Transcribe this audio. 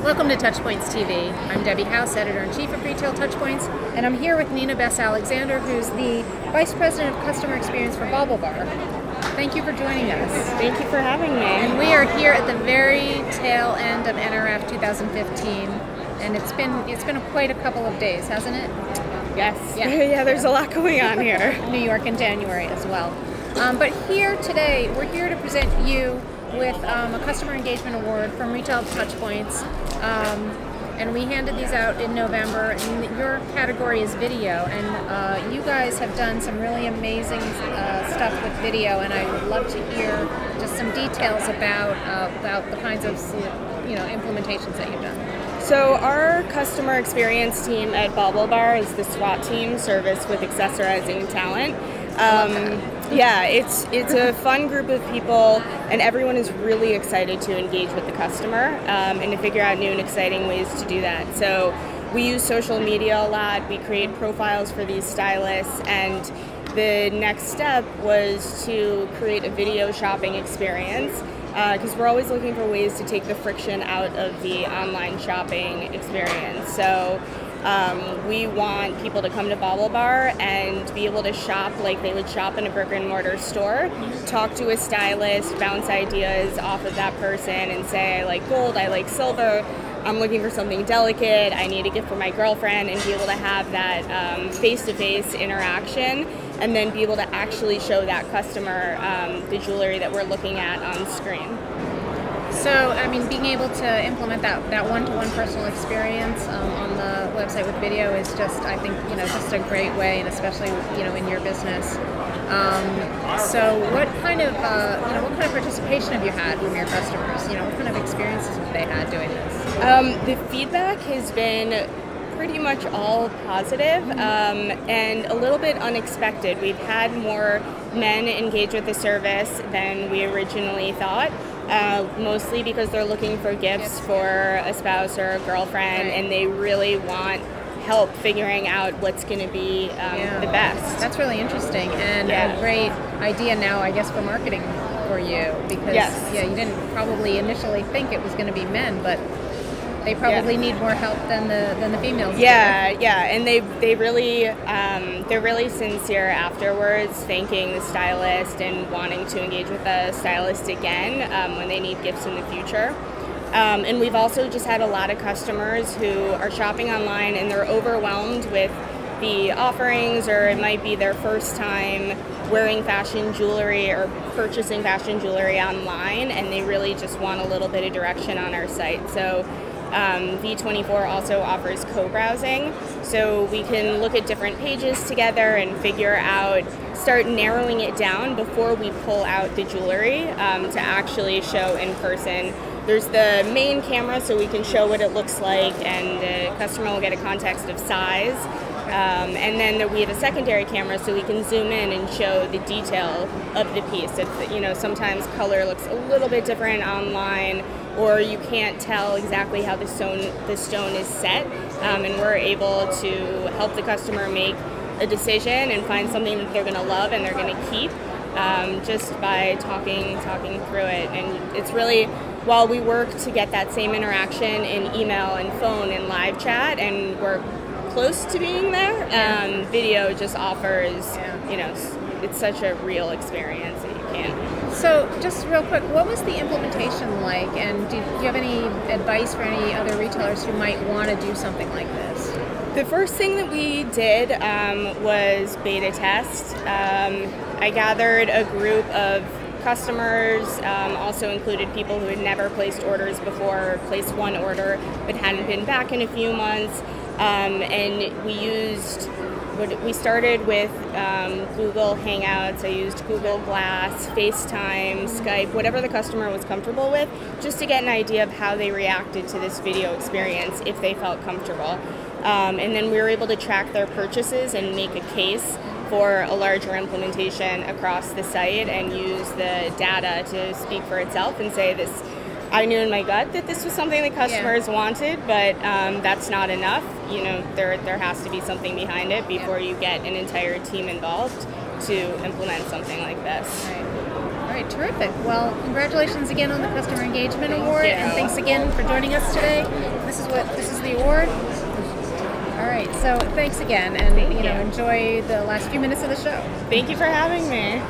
Welcome to TouchPoints TV. I'm Debbie House, Editor-in-Chief of Retail TouchPoints, and I'm here with Nina Bess-Alexander, who's the Vice President of Customer Experience for BaubleBar. Thank you for joining us. Thank you for having me. And we are here at the very tail end of NRF 2015, and it's been quite a couple of days, hasn't it? Yes. Yeah, there's a lot going on here. New York in January as well. But here today, we're here to present you with a Customer Engagement Award from Retail TouchPoints. And we handed these out in November, and your category is video, and you guys have done some really amazing stuff with video, and I would love to hear just some details about the kinds of implementations that you've done. So our customer experience team at BaubleBar is the SWAT team, service with Accessorizing Talent. Yeah, it's a fun group of people, and everyone is really excited to engage with the customer and to figure out new and exciting ways to do that. So we use social media a lot. We create profiles for these stylists, and the next step was to create a video shopping experience because we're always looking for ways to take the friction out of the online shopping experience. So we want people to come to BaubleBar and be able to shop like they would shop in a brick and mortar store, talk to a stylist, bounce ideas off of that person and say, I like gold, I like silver, I'm looking for something delicate, I need a gift for my girlfriend, and be able to have that face-to-face interaction and then be able to actually show that customer the jewelry that we're looking at on screen. So, I mean, being able to implement that one-to-one personal experience on the website with video is just, I think, just a great way, and especially, in your business. So, what kind of participation have you had from your customers? What kind of experiences have they had doing this? The feedback has been pretty much all positive and a little bit unexpected. We've had more men engage with the service than we originally thought. Mostly because they're looking for gifts for a spouse or a girlfriend, right, and they really want help figuring out what's going to be the best. That's really interesting, and a great idea now, I guess, for marketing for you, because you didn't probably initially think it was going to be men, but they probably need more help than the females. And they really they're really sincere afterwards, thanking the stylist and wanting to engage with the stylist again when they need gifts in the future. And we've also just had a lot of customers who are shopping online and they're overwhelmed with the offerings, or it might be their first time wearing fashion jewelry or purchasing fashion jewelry online, and they really just want a little bit of direction on our site. So V24 also offers co-browsing, so we can look at different pages together and start narrowing it down before we pull out the jewelry to actually show in person. There's the main camera, so we can show what it looks like, and the customer will get a context of size. And then we have a secondary camera, so we can zoom in and show the detail of the piece. It's, sometimes color looks a little bit different online, or you can't tell exactly how the stone is set, and we're able to help the customer make a decision and find something that they're going to love and they're going to keep just by talking through it. And it's really, while we work to get that same interaction in email and phone and live chat, and we're close to being there, video just offers, it's such a real experience that you can't. So, just real quick, what was the implementation like, and do you have any advice for any other retailers who might want to do something like this? The first thing that we did was beta test. I gathered a group of customers, also included people who had never placed orders before, or placed one order but hadn't been back in a few months, and we started with Google Hangouts. I used Google Glass, FaceTime, Skype, whatever the customer was comfortable with, just to get an idea of how they reacted to this video experience if they felt comfortable. And then we were able to track their purchases and make a case for a larger implementation across the site and use the data to speak for itself and say this. I knew in my gut that this was something that customers wanted, but that's not enough. There has to be something behind it before you get an entire team involved to implement something like this. Right. All right. right, terrific. Well, congratulations again on the Customer Engagement Award, you. and thanks again for joining us today. This is the award. All right, so thanks again, and Thank you. enjoy the last few minutes of the show. Thank you for having me.